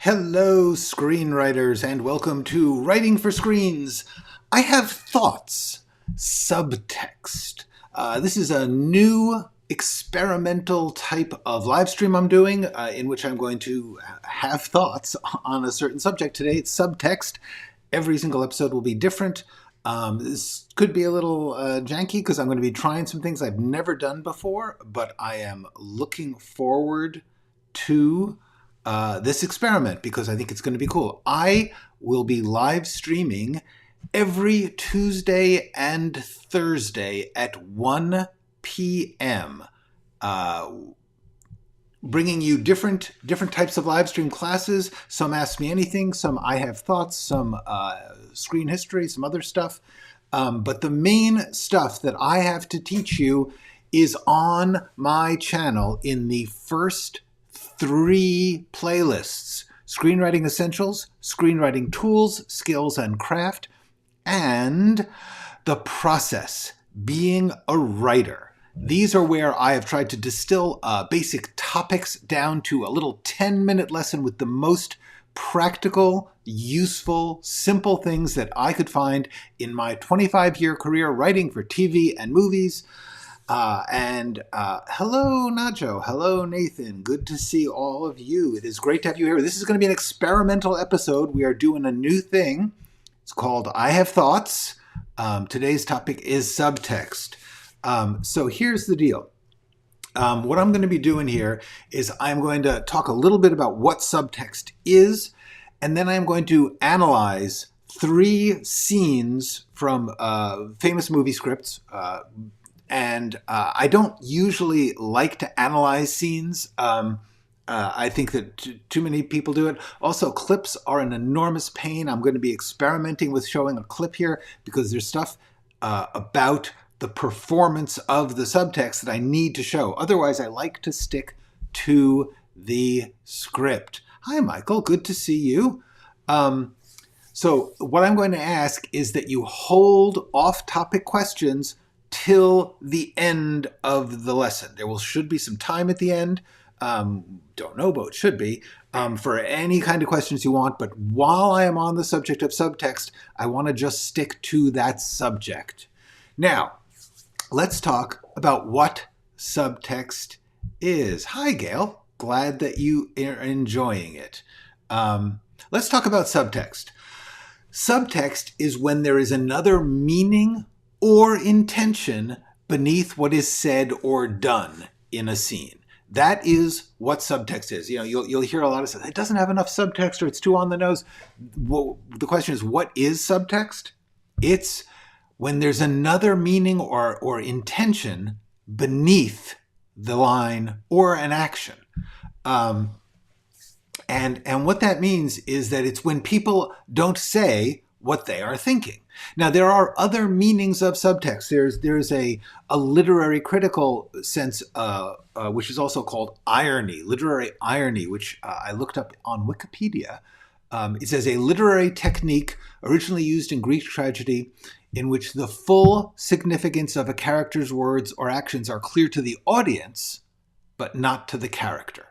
Hello, screenwriters, and welcome to Writing for Screens. I have thoughts, subtext. This is a new experimental type of live stream I'm doing in which I'm going to have thoughts on a certain subject. Today it's subtext. Every single episode will be different. This could be a little janky because I'm going to be trying some things I've never done before, but I am looking forward to this experiment because I think it's going to be cool. I will be live streaming every Tuesday and Thursday at 1 p.m. Bringing you different types of live stream classes. Some Ask Me Anything, some I Have Thoughts, some screen history, some other stuff. But the main stuff that I have to teach you is on my channel in the first 3 playlists: Screenwriting Essentials, Screenwriting Tools, Skills and Craft, and The Process, Being a Writer. These are where I have tried to distill basic topics down to a little 10-minute lesson with the most practical, useful, simple things that I could find in my 25-year career writing for TV and movies. Hello, Nacho. Hello, Nathan. Good to see all of you. It is great to have you here. This is going to be an experimental episode. We are doing a new thing. It's called I Have Thoughts. Today's topic is subtext. So here's the deal. What I'm going to be doing here is I'm going to talk a little bit about what subtext is, and then I'm going to analyze 3 scenes from famous movie scripts. I don't usually like to analyze scenes. I think that too many people do it. Also, clips are an enormous pain. I'm going to be experimenting with showing a clip here because there's stuff about the performance of the subtext that I need to show. Otherwise, I like to stick to the script. Hi, Michael. Good to see you. So what I'm going to ask is that you hold off-topic questions till the end of the lesson. There should be some time at the end. Don't know, but it should be, for any kind of questions you want. But while I am on the subject of subtext, I want to just stick to that subject. Now, let's talk about what subtext is. Hi, Gail. Glad that you are enjoying it. Let's talk about subtext. Subtext is when there is another meaning or intention beneath what is said or done in a scene. That is what subtext is. You know, you'll hear a lot of stuff. It doesn't have enough subtext, or it's too on the nose. Well, the question is, what is subtext? It's when there's another meaning or intention beneath the line or an action. And what that means is that it's when people don't say what they are thinking. Now, there are other meanings of subtext. There's a literary critical sense, which is also called irony, literary irony, which I looked up on Wikipedia. It says a literary technique originally used in Greek tragedy in which the full significance of a character's words or actions are clear to the audience, but not to the character.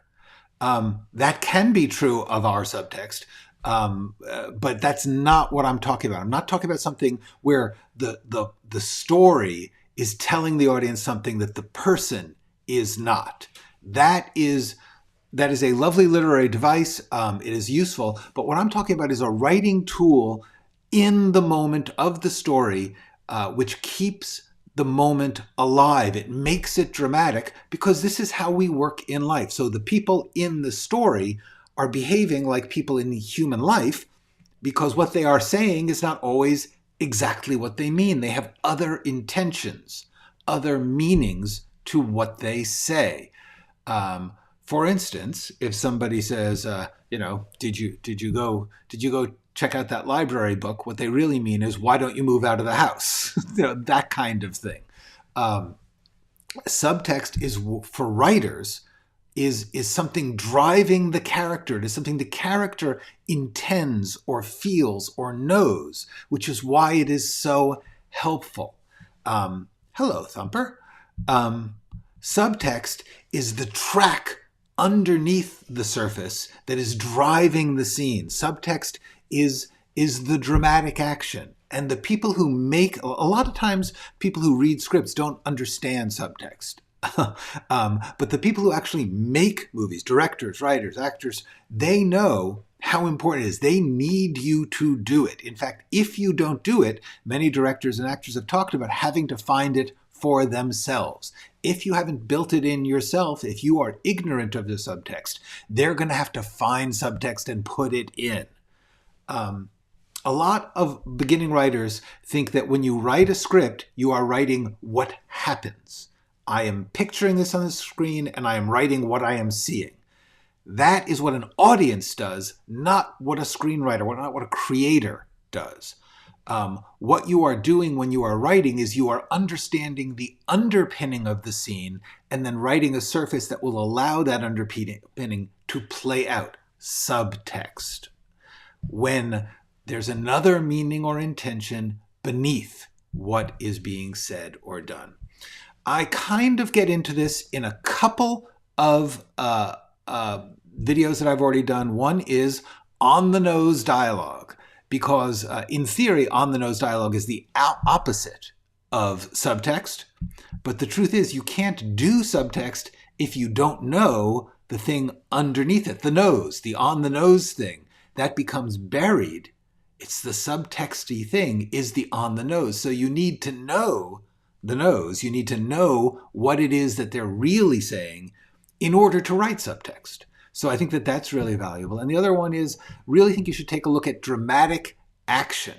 That can be true of our subtext. But that's not what I'm talking about. I'm not talking about something where the story is telling the audience something that the person is not. That is a lovely literary device. It is useful. But what I'm talking about is a writing tool in the moment of the story, which keeps the moment alive. It makes it dramatic because this is how we work in life. So the people in the story are behaving like people in human life because what they are saying is not always exactly what they mean. They have other intentions, other meanings to what they say. For instance, if somebody says, did you go check out that library book? What they really mean is, why don't you move out of the house? That kind of thing. Subtext is, for writers, is something driving the character. It is something the character intends or feels or knows, which is why it is so helpful. Hello, Thumper. Subtext is the track underneath the surface that is driving the scene. Subtext is the dramatic action. And the people who make, a lot of times people who read scripts don't understand subtext. But the people who actually make movies, directors, writers, actors, they know how important it is. They need you to do it. In fact, if you don't do it, many directors and actors have talked about having to find it for themselves. If you haven't built it in yourself, if you are ignorant of the subtext, they're going to have to find subtext and put it in. A lot of beginning writers think that when you write a script, you are writing what happens. I am picturing this on the screen and I am writing what I am seeing. That is what an audience does, not what a screenwriter, not what a creator does. What you are doing when you are writing is you are understanding the underpinning of the scene and then writing a surface that will allow that underpinning to play out. Subtext. When there's another meaning or intention beneath what is being said or done. I kind of get into this in a couple of videos that I've already done. One is on-the-nose dialogue, because in theory, on-the-nose dialogue is the opposite of subtext. But the truth is you can't do subtext if you don't know the thing underneath it, the nose, the on-the-nose thing. That becomes buried. It's the subtexty thing is the on the nose. So you need to know the nose. You need to know what it is that they're really saying in order to write subtext. So I think that that's really valuable. And the other one is really think you should take a look at dramatic action,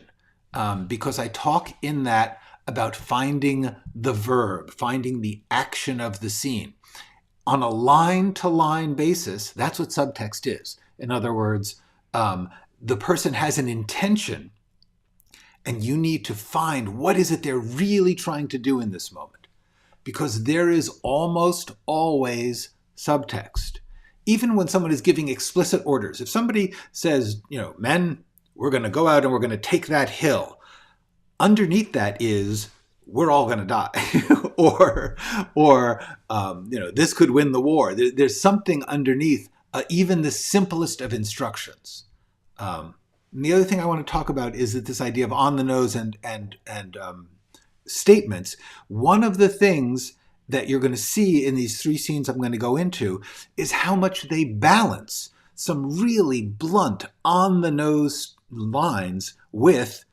because I talk in that about finding the verb, finding the action of the scene. On a line-to-line basis, that's what subtext is. In other words, the person has an intention, and you need to find what is it they're really trying to do in this moment. Because there is almost always subtext. Even when someone is giving explicit orders. If somebody says, men, we're going to go out and we're going to take that hill. Underneath that is, we're all going to die. or this could win the war. There's something underneath even the simplest of instructions. And the other thing I want to talk about is that this idea of on the nose and statements. One of the things that you're going to see in these three scenes I'm going to go into is how much they balance some really blunt on the nose lines with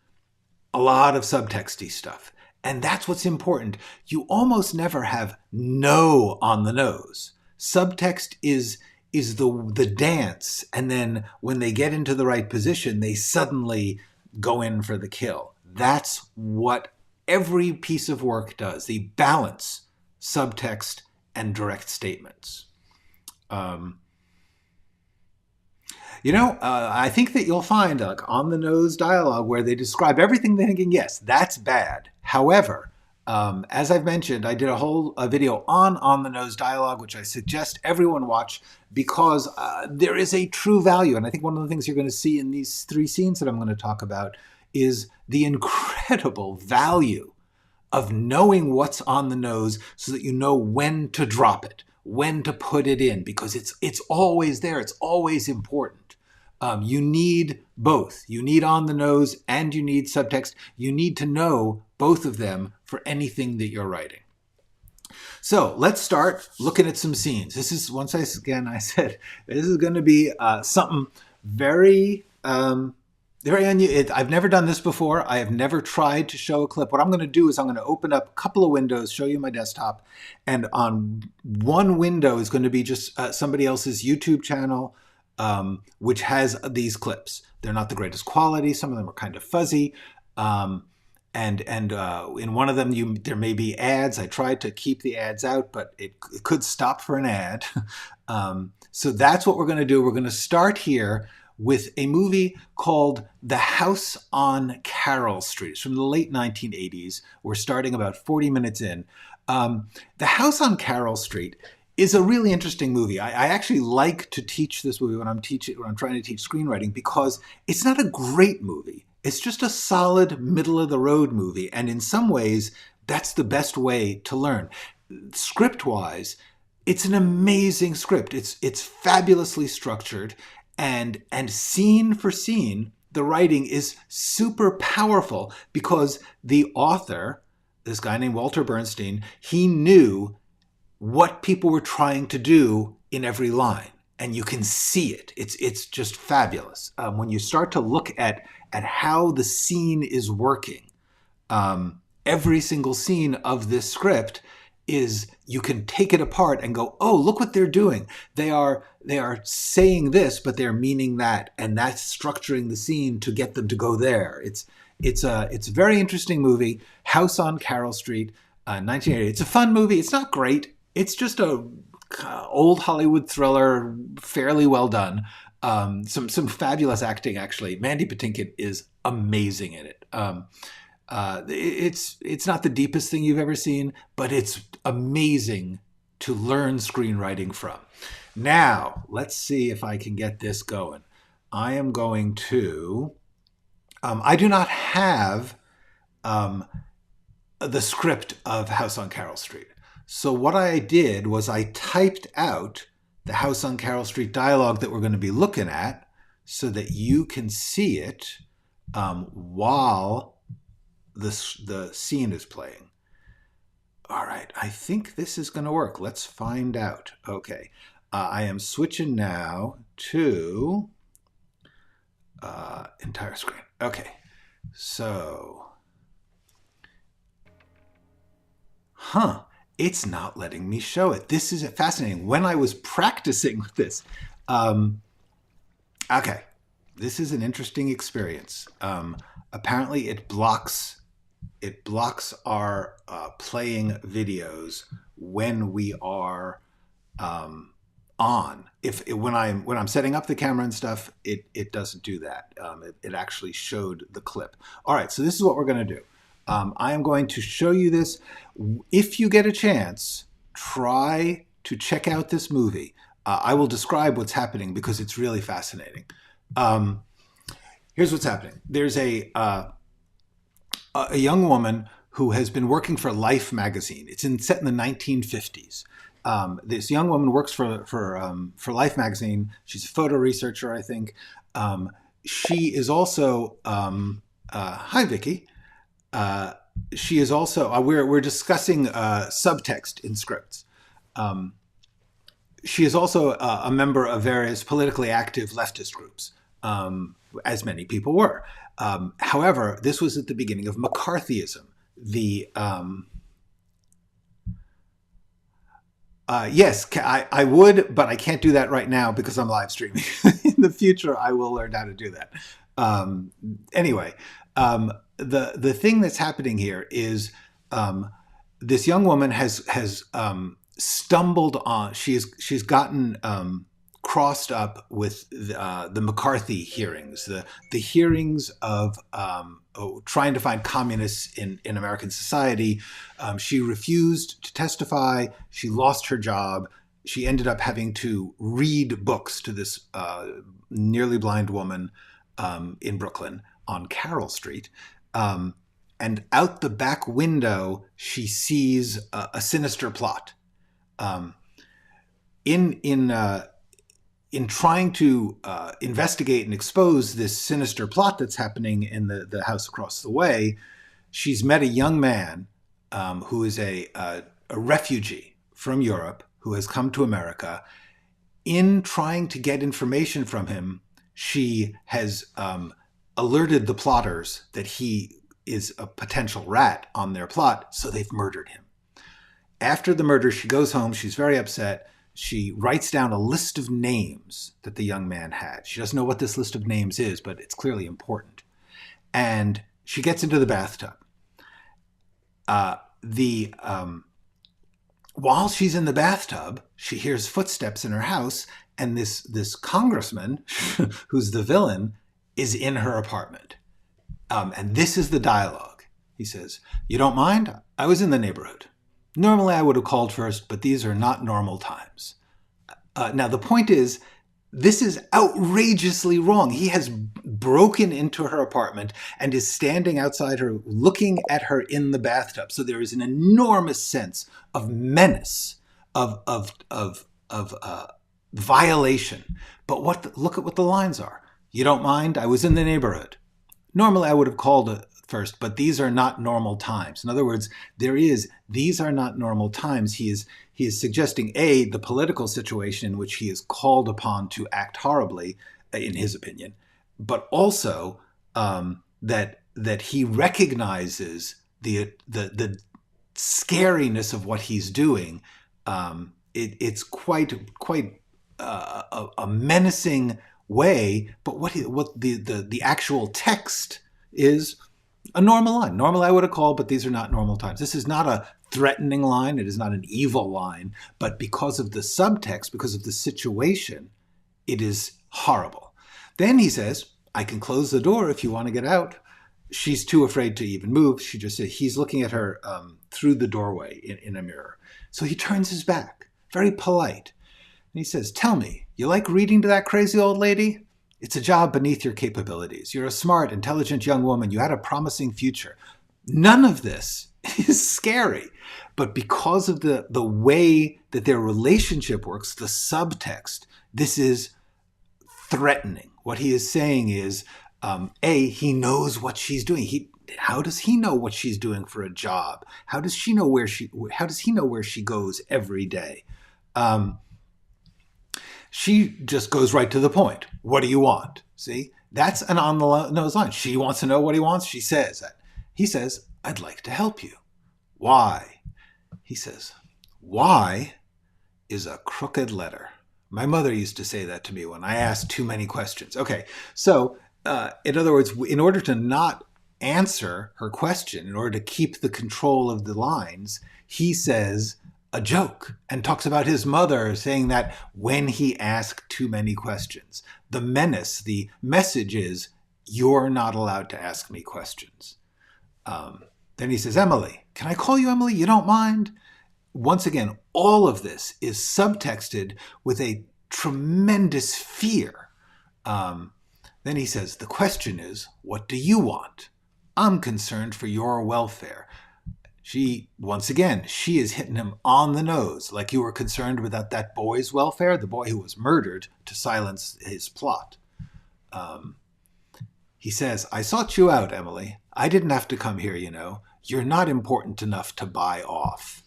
a lot of subtexty stuff. And that's what's important. You almost never have no on the nose. Subtext is the dance, and then when they get into the right position, they suddenly go in for the kill. That's what every piece of work does. They balance subtext and direct statements. I think that you'll find on-the-nose dialogue where they describe everything they're thinking, yes, that's bad. However, as I've mentioned, I did a whole video on-the-nose dialogue, which I suggest everyone watch because there is a true value. And I think one of the things you're going to see in these three scenes that I'm going to talk about is the incredible value of knowing what's on the nose so that you know when to drop it, when to put it in, because it's always there. It's always important. You need both. You need on the nose and you need subtext. You need to know both of them for anything that you're writing. So let's start looking at some scenes. This is, once I said, this is going to be something very unusual. I've never done this before. I have never tried to show a clip. What I'm going to do is I'm going to open up a couple of windows, show you my desktop, and on one window is going to be just somebody else's YouTube channel, which has these clips. They're not the greatest quality. Some of them are kind of fuzzy. And in one of them, there may be ads. I tried to keep the ads out, but it could stop for an ad. So that's what we're going to do. We're going to start here with a movie called The House on Carroll Street. It's from the late 1980s. We're starting about 40 minutes in. The House on Carroll Street is a really interesting movie. I actually like to teach this movie when I'm trying to teach screenwriting because it's not a great movie. It's just a solid middle-of-the-road movie, and in some ways, that's the best way to learn. Script-wise, It's an amazing script. It's fabulously structured, and scene for scene, the writing is super powerful because the author, this guy named Walter Bernstein, he knew what people were trying to do in every line, and you can see it. It's just fabulous when you start to look at how the scene is working. Every single scene of this script is, you can take it apart and go, oh, look what they're doing. They are saying this, but they're meaning that, and that's structuring the scene to get them to go there. It's a very interesting movie. House on Carroll Street, 1980. It's a fun movie. It's not great. It's just a old Hollywood thriller, fairly well done. Some fabulous acting, actually. Mandy Patinkin is amazing in it. It's not the deepest thing you've ever seen, but it's amazing to learn screenwriting from. Now, let's see if I can get this going. I am going to... I do not have the script of House on Carroll Street. So what I did was I typed out the House on Carroll Street dialogue that we're going to be looking at so that you can see it while the scene is playing. All right, I think this is going to work. Let's find out. Okay, I am switching now to entire screen. Okay, so, it's not letting me show it. This is fascinating. When I was practicing with this, okay, this is an interesting experience. Apparently it blocks our playing videos when we are on. When I'm setting up the camera and stuff, it doesn't do that. It actually showed the clip. All right, so this is what we're going to do. I am going to show you this. If you get a chance, try to check out this movie. I will describe what's happening because it's really fascinating. Here's what's happening. There's a young woman who has been working for Life magazine. It's set in the 1950s. This young woman works for Life magazine. She's a photo researcher, I think. She is also hi, Vicky. She is also we're discussing subtext in scripts. She is also a member of various politically active leftist groups, as many people were. However, this was at the beginning of McCarthyism. Yes, I would, but I can't do that right now because I'm live streaming. In the future, I will learn how to do that. Anyway, the thing that's happening here is this young woman has stumbled on. She's gotten crossed up with the McCarthy hearings, the hearings of trying to find communists in American society. She refused to testify. She lost her job. She ended up having to read books to this nearly blind woman in Brooklyn on Carroll Street. And out the back window, she sees a sinister plot. In trying to investigate and expose this sinister plot that's happening in the house across the way, she's met a young man who is a refugee from Europe who has come to America. In trying to get information from him, she has alerted the plotters that he is a potential rat on their plot, so they've murdered him. After the murder, she goes home. She's very upset. She writes down a list of names that the young man had. She doesn't know what this list of names is, but it's clearly important. And she gets into the bathtub. While she's in the bathtub, she hears footsteps in her house, and this congressman, who's the villain, is in her apartment. And this is the dialogue. He says, "You don't mind? I was in the neighborhood. Normally I would have called first, but these are not normal times." Now the point is, this is outrageously wrong. He has broken into her apartment and is standing outside her, looking at her in the bathtub. So there is an enormous sense of menace of violation. But look at what the lines are. You don't mind? I was in the neighborhood. Normally I would have called it first, but these are not normal times. In other words, these are not normal times. He is suggesting, A, the political situation in which he is called upon to act horribly, in his opinion, but also that he recognizes the scariness of what he's doing. It's quite a menacing way, but what the actual text is a normal line. Normally I would have called, but these are not normal times. This is not a threatening line. It is not an evil line, but because of the subtext, because of the situation, it is horrible. Then he says, I can close the door if you want to get out. She's too afraid to even move. She just said, he's looking at her through the doorway in a mirror. So he turns his back, very polite. And he says, tell me, you like reading to that crazy old lady? It's a job beneath your capabilities. You're a smart, intelligent young woman. You had a promising future. None of this is scary. But because of the way that their relationship works, the subtext, this is threatening. What he is saying is, A, he knows what she's doing. How does he know what she's doing for a job? How does he know where she goes every day? She just goes right to the point. What do you want? See, that's an on-the-nose line. She wants to know what he wants. She says that. He says, I'd like to help you. Why? He says, why is a crooked letter. My mother used to say that to me when I asked too many questions. Okay, so in other words, in order to not answer her question, in order to keep the control of the lines, he says a joke and talks about his mother saying that when he asked too many questions. The menace, the message is, you're not allowed to ask me questions. Then he says, Emily, can I call you Emily? You don't mind? Once again, all of this is subtexted with a tremendous fear. Then he says, the question is, what do you want? I'm concerned for your welfare. Once again, she is hitting him on the nose, like you were concerned without that boy's welfare, the boy who was murdered to silence his plot. He says, I sought you out, Emily. I didn't have to come here, you know. You're not important enough to buy off.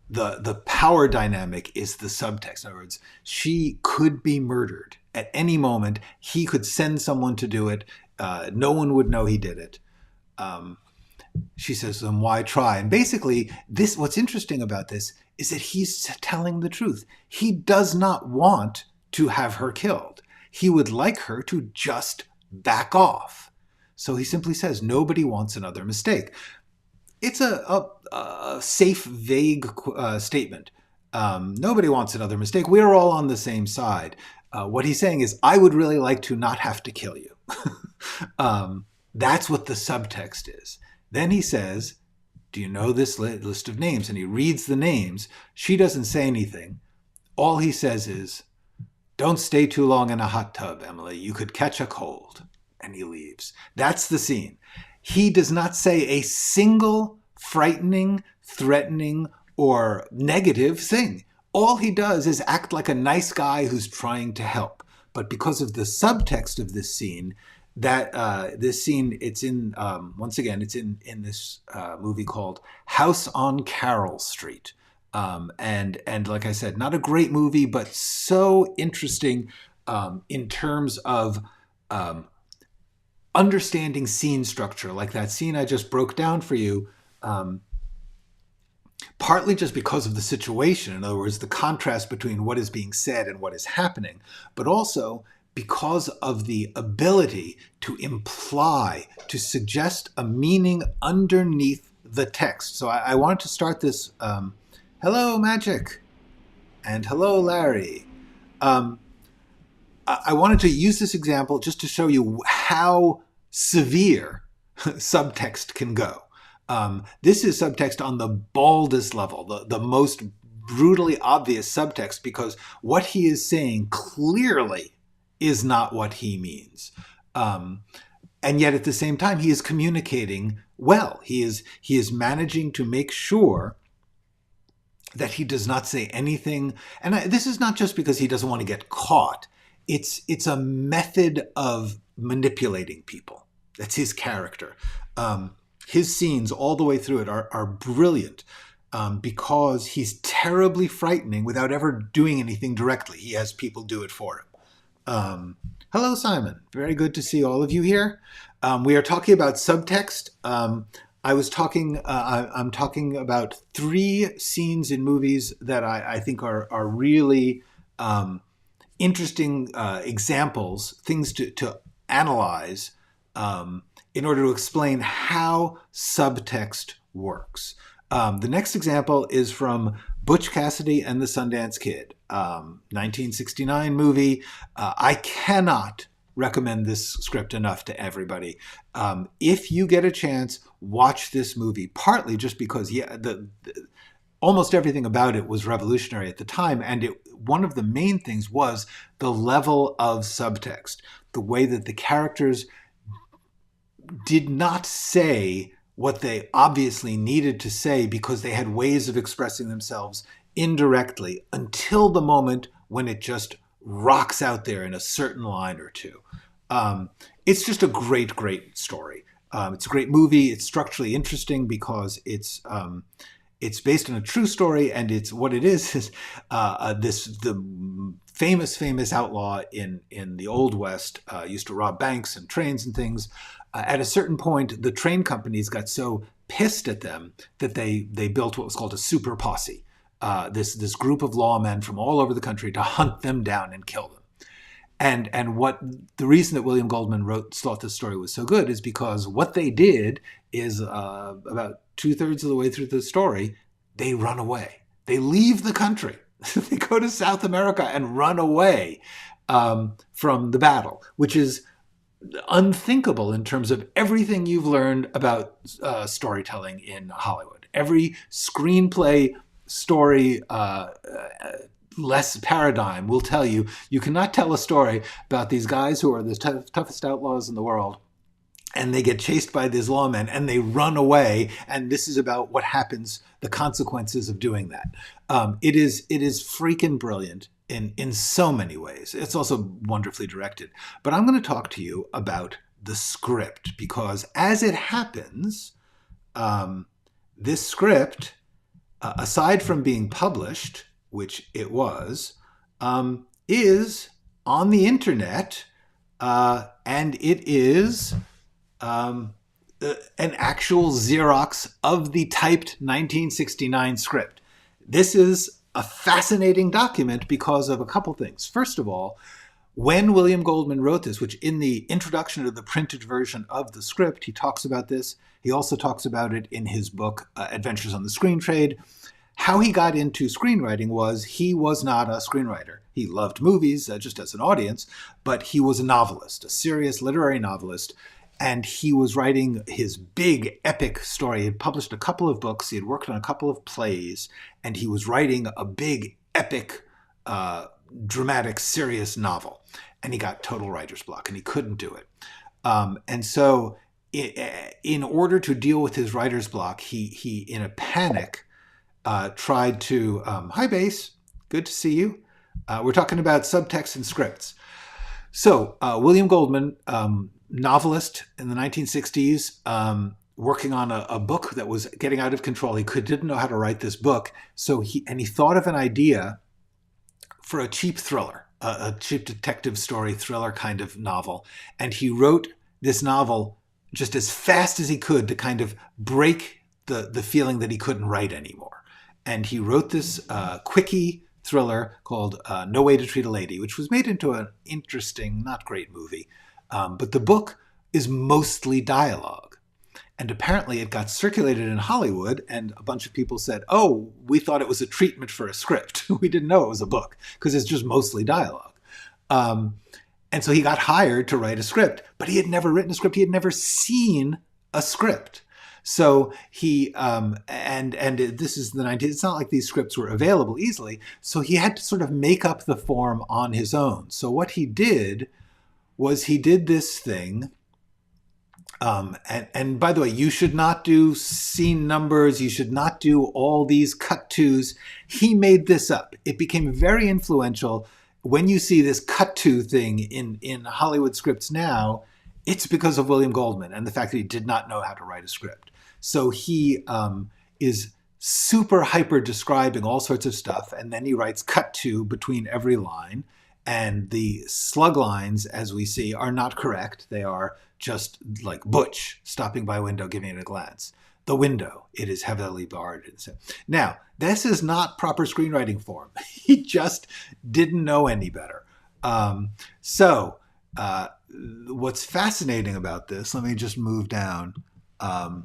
The power dynamic is the subtext. In other words, she could be murdered at any moment. He could send someone to do it. No one would know he did it. She says, then why try? And basically, what's interesting about this is that he's telling the truth. He does not want to have her killed. He would like her to just back off. So he simply says, nobody wants another mistake. It's a safe, vague statement. Nobody wants another mistake. We're all on the same side. What he's saying is, I would really like to not have to kill you. That's what the subtext is. Then he says, do you know this list of names? And he reads the names. She doesn't say anything. All he says is, don't stay too long in a hot tub, Emily. You could catch a cold. And he leaves. That's the scene. He does not say a single frightening, threatening, or negative thing. All he does is act like a nice guy who's trying to help. But because of the subtext of this scene, it's in, once again, it's in this movie called House on Carroll Street. And like I said, not a great movie, but so interesting in terms of understanding scene structure, like that scene I just broke down for you, partly just because of the situation, in other words, the contrast between what is being said and what is happening, but also because of the ability to imply, to suggest a meaning underneath the text. So I wanted to start this, hello, Magic, and hello, Larry. I wanted to use this example just to show you how severe subtext can go. This is subtext on the baldest level, the most brutally obvious subtext, because what he is saying clearly is not what he means. And yet at the same time, he is communicating well. He is managing to make sure that he does not say anything. And this is not just because he doesn't want to get caught. It's a method of manipulating people. That's his character. His scenes all the way through it are brilliant because he's terribly frightening without ever doing anything directly. He has people do it for him. Hello, Simon. Very good to see all of you here. We are talking about subtext. I'm talking about 3 scenes in movies that I think are really interesting examples, things to analyze in order to explain how subtext works. The next example is from Butch Cassidy and the Sundance Kid, 1969 movie. I cannot recommend this script enough to everybody. If you get a chance, watch this movie, partly just because almost everything about it was revolutionary at the time, and one of the main things was the level of subtext, the way that the characters did not say what they obviously needed to say because they had ways of expressing themselves indirectly until the moment when it just rocks out there in a certain line or two. It's just a great, great story. It's a great movie. It's structurally interesting because it's based on a true story, and it's what it is the famous outlaw in the Old West used to rob banks and trains and things. At a certain point, the train companies got so pissed at them that they built what was called a super posse, this group of lawmen from all over the country to hunt them down and kill them. And what the reason that William Goldman thought this story was so good is because what they did is about 2/3 of the way through the story, they run away. They leave the country. They go to South America and run away from the battle, which is unthinkable in terms of everything you've learned about storytelling in Hollywood. Every screenplay story less paradigm will tell you cannot tell a story about these guys who are the toughest outlaws in the world and they get chased by these lawmen and they run away, and this is about what happens, the consequences of doing that. It is freaking brilliant in so many ways. It's also wonderfully directed. But I'm going to talk to you about the script because as it happens, this script, aside from being published, which it was, is on the internet, and it is an actual Xerox of the typed 1969 script. This is a fascinating document because of a couple things. First of all, when William Goldman wrote this, which in the introduction to the printed version of the script, he talks about this. He also talks about it in his book, Adventures on the Screen Trade. How he got into screenwriting was he was not a screenwriter. He loved movies just as an audience, but he was a novelist, a serious literary novelist. And he was writing his big epic story. He had published a couple of books. He had worked on a couple of plays. And he was writing a big epic, dramatic, serious novel. And he got total writer's block and he couldn't do it. And so in order to deal with his writer's block, he in a panic, tried to, hi Base, good to see you. We're talking about subtext and scripts. So William Goldman, novelist in the 1960s, working on a book that was getting out of control. He didn't know how to write this book. So he thought of an idea for a cheap thriller, a cheap detective story thriller kind of novel. And he wrote this novel just as fast as he could to kind of break the feeling that he couldn't write anymore. And he wrote this quickie thriller called No Way to Treat a Lady, which was made into an interesting, not great movie. But the book is mostly dialogue. And apparently it got circulated in Hollywood, and a bunch of people said, oh, we thought it was a treatment for a script. We didn't know it was a book, because it's just mostly dialogue. And so he got hired to write a script, but he had never written a script. He had never seen a script. So he, and this is the 90s, it's not like these scripts were available easily. So he had to sort of make up the form on his own. So what he did was he did this thing And by the way, you should not do scene numbers. You should not do all these cut tos. He made this up. It became very influential. When you see this cut to thing in Hollywood scripts now, it's because of William Goldman and the fact that he did not know how to write a script. So he is super hyper describing all sorts of stuff. And then he writes cut to between every line. And the slug lines, as we see, are not correct. They are just like Butch stopping by a window, giving it a glance. The window, it is heavily barred. Now, this is not proper screenwriting form. He just didn't know any better. What's fascinating about this, let me just move down. The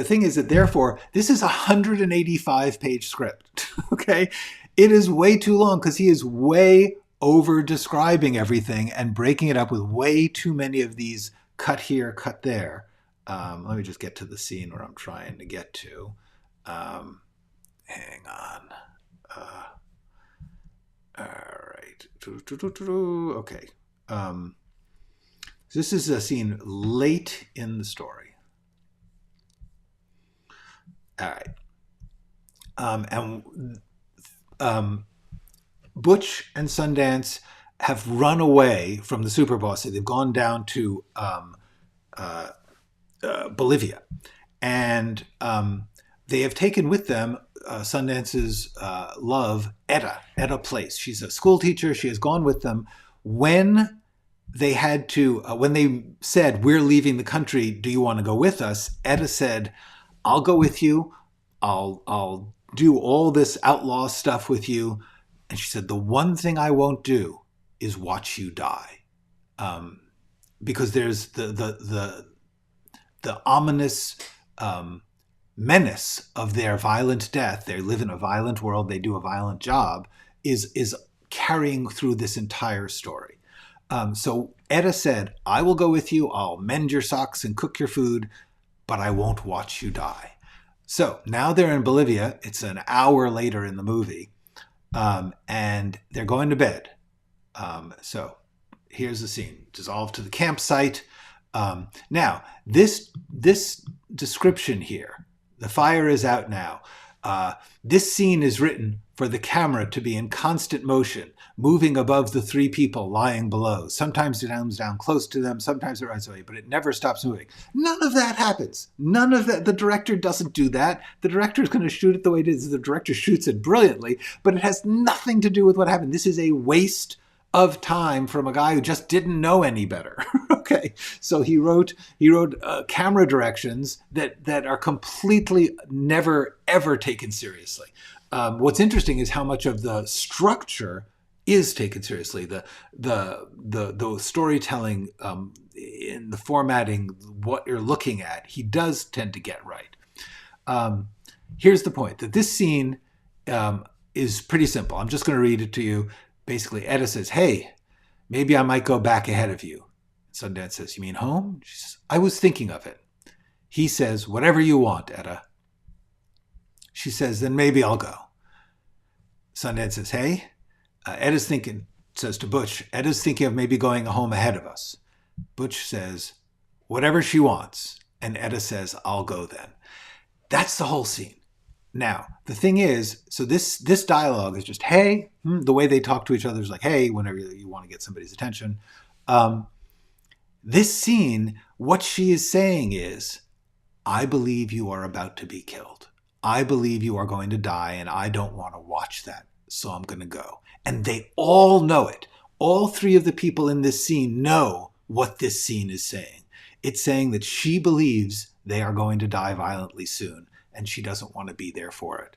thing is that therefore, this is a 185-page script, okay? It is way too long because he is way over describing everything and breaking it up with way too many of these cut here, cut there. Let me just get to the scene where I'm trying to get to. Hang on. All right. Okay. This is a scene late in the story. All right. Butch and Sundance have run away from the superboss. They've gone down to Bolivia. And they have taken with them Sundance's love, Etta Place. She's a school teacher. She has gone with them. When they had to, when they said, we're leaving the country, do you want to go with us? Etta said, I'll go with you. I'll do all this outlaw stuff with you. And she said, the one thing I won't do is watch you die. Because there's the ominous menace of their violent death. They live in a violent world. They do a violent job is carrying through this entire story. So Etta said, I will go with you. I'll mend your socks and cook your food, but I won't watch you die. So now they're in Bolivia. It's an hour later in the movie. And they're going to bed. So here's the scene. Dissolve to the campsite. Now, this description here, the fire is out now. This scene is written for the camera to be in constant motion, moving above the three people lying below. Sometimes it comes down close to them, sometimes it runs away, but it never stops moving. None of that happens. None of that. The director doesn't do that. The director is going to shoot it the way it is. The director shoots it brilliantly, but it has nothing to do with what happened. This is a waste of time from a guy who just didn't know any better. Okay, so he wrote camera directions that are completely never ever taken seriously. What's interesting is how much of the structure is taken seriously. The storytelling in the formatting, what you're looking at, he does tend to get right. Here's the point, that this scene is pretty simple. I'm just going to read it to you. Basically, Etta says, hey, maybe I might go back ahead of you. Sundance says, you mean home? She says, I was thinking of it. He says, whatever you want, Etta. She says, then maybe I'll go. Sundance says, hey, Etta's thinking, says to Butch, Etta's thinking of maybe going home ahead of us. Butch says, whatever she wants. And Etta says, I'll go then. That's the whole scene. Now, the thing is, so this dialogue is just, hey, the way they talk to each other is like, hey, whenever you want to get somebody's attention. This scene, what she is saying is, I believe you are about to be killed. I believe you are going to die, and I don't want to watch that, so I'm going to go. And they all know it. All three of the people in this scene know what this scene is saying. It's saying that she believes they are going to die violently soon, and she doesn't want to be there for it.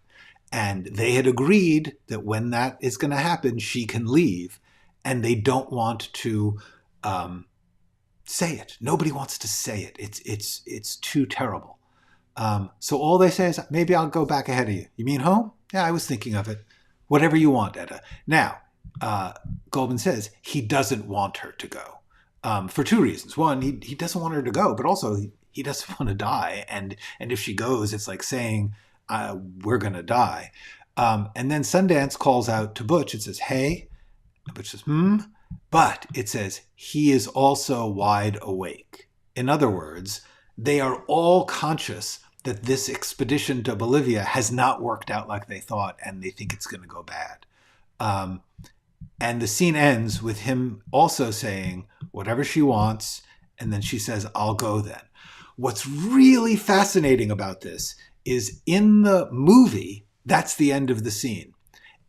And they had agreed that when that is going to happen, she can leave, and they don't want to say it. Nobody wants to say it. It's too terrible. So all they say is, maybe I'll go back ahead of you. You mean home? Yeah, I was thinking of it. Whatever you want, Etta. Now, Goldman says he doesn't want her to go for two reasons. One, he doesn't want her to go, but also he doesn't want to die. And if she goes, it's like saying, we're going to die. And then Sundance calls out to Butch. It says, hey. And Butch says, but it says, he is also wide awake. In other words, they are all conscious that this expedition to Bolivia has not worked out like they thought, and they think it's going to go bad. And the scene ends with him also saying whatever she wants, and then she says, I'll go then. What's really fascinating about this is in the movie, that's the end of the scene.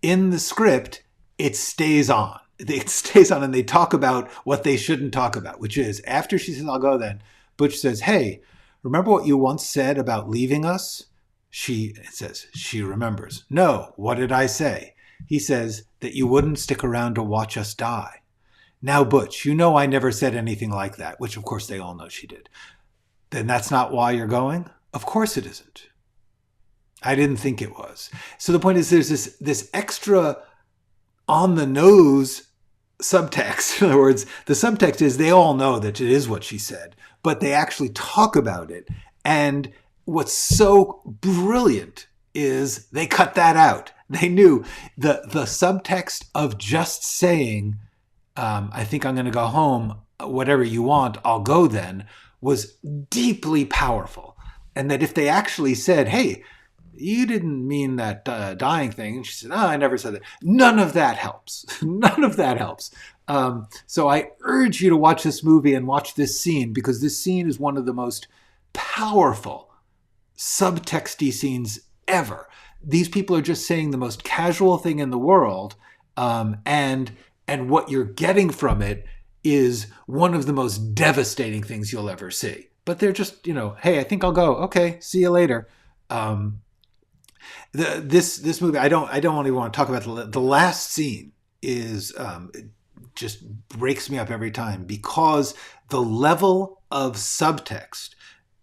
In the script, it stays on. It stays on, and they talk about what they shouldn't talk about, which is after she says, I'll go then, Butch says, hey, remember what you once said about leaving us? It says, she remembers. No, what did I say? He says that you wouldn't stick around to watch us die. Now, Butch, you know I never said anything like that, which of course they all know she did. Then that's not why you're going? Of course it isn't. I didn't think it was. So the point is there's this extra on the nose subtext. In other words, the subtext is they all know that it is what she said, but they actually talk about it. And what's so brilliant is they cut that out. They knew the subtext of just saying, I think I'm going to go home, whatever you want, I'll go then, was deeply powerful. And that if they actually said, hey, you didn't mean that dying thing. And she said, I never said that. None of that helps. None of that helps. So I urge you to watch this movie and watch this scene, because this scene is one of the most powerful subtexty scenes ever. These people are just saying the most casual thing in the world. And what you're getting from it is one of the most devastating things you'll ever see. But they're just, hey, I think I'll go. Okay, see you later. This movie, I don't even want to talk about the last scene is it just breaks me up every time, because the level of subtext,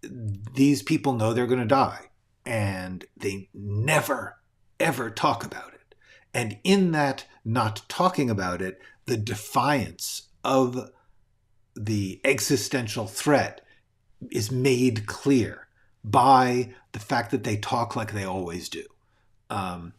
these people know they're going to die and they never ever talk about it. And in that not talking about it, the defiance of the existential threat is made clear by the fact that they talk like they always do.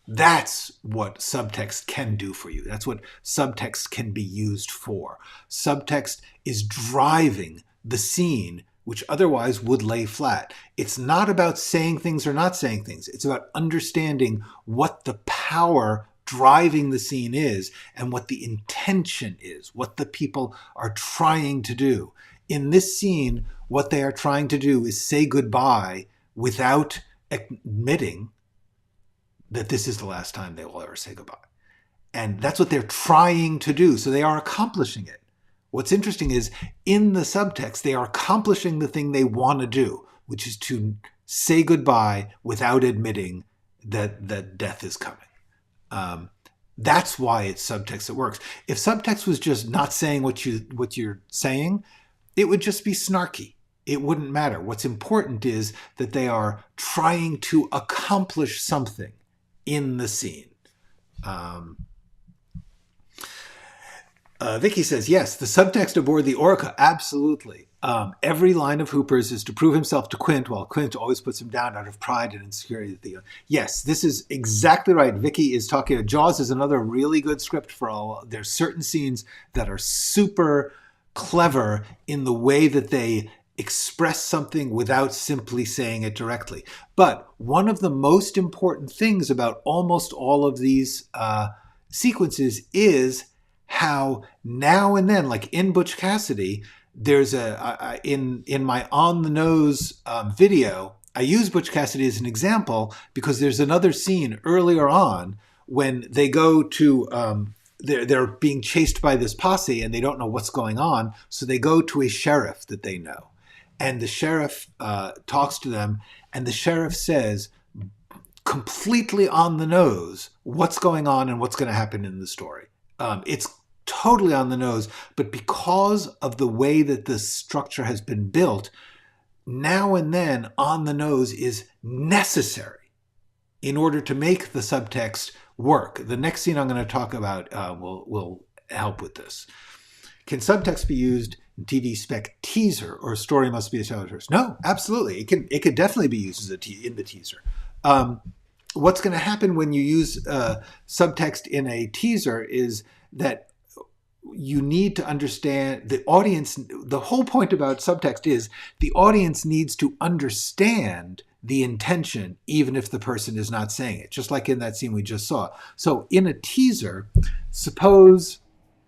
That's what subtext can do for you. That's what subtext can be used for. Subtext is driving the scene, which otherwise would lay flat. It's not about saying things or not saying things. It's about understanding what the power driving the scene is and what the intention is, what the people are trying to do. In this scene, what they are trying to do is say goodbye without admitting that this is the last time they will ever say goodbye. And that's what they're trying to do. So they are accomplishing it. What's interesting is in the subtext, they are accomplishing the thing they want to do, which is to say goodbye without admitting that death is coming. That's why it's subtext that works. If subtext was just not saying what you're saying, it would just be snarky. It wouldn't matter. What's important is that they are trying to accomplish something in the scene. Vicky says, yes, the subtext aboard the Orca, absolutely. Every line of Hooper's is to prove himself to Quint, while Quint always puts him down out of pride and insecurity. Yes, this is exactly right. Vicky is talking. Jaws is another really good script for all. There's certain scenes that are super clever in the way that they express something without simply saying it directly. But one of the most important things about almost all of these sequences is how now and then, like in Butch Cassidy, there's in my on the nose video, I use Butch Cassidy as an example because there's another scene earlier on when they go to they're being chased by this posse and they don't know what's going on, so they go to a sheriff that they know, and the sheriff talks to them, and the sheriff says completely on the nose what's going on and what's going to happen in the story. It's totally on the nose, but because of the way that the structure has been built, now and then on the nose is necessary in order to make the subtext work. The next scene I'm going to talk about will help with this. Can subtext be used in TV spec teaser, or a story must be established first? No, absolutely. It could definitely be used as in the teaser. What's going to happen when you use subtext in a teaser is that you need to understand the audience. The whole point about subtext is the audience needs to understand the intention, even if the person is not saying it, just like in that scene we just saw. So in a teaser, suppose,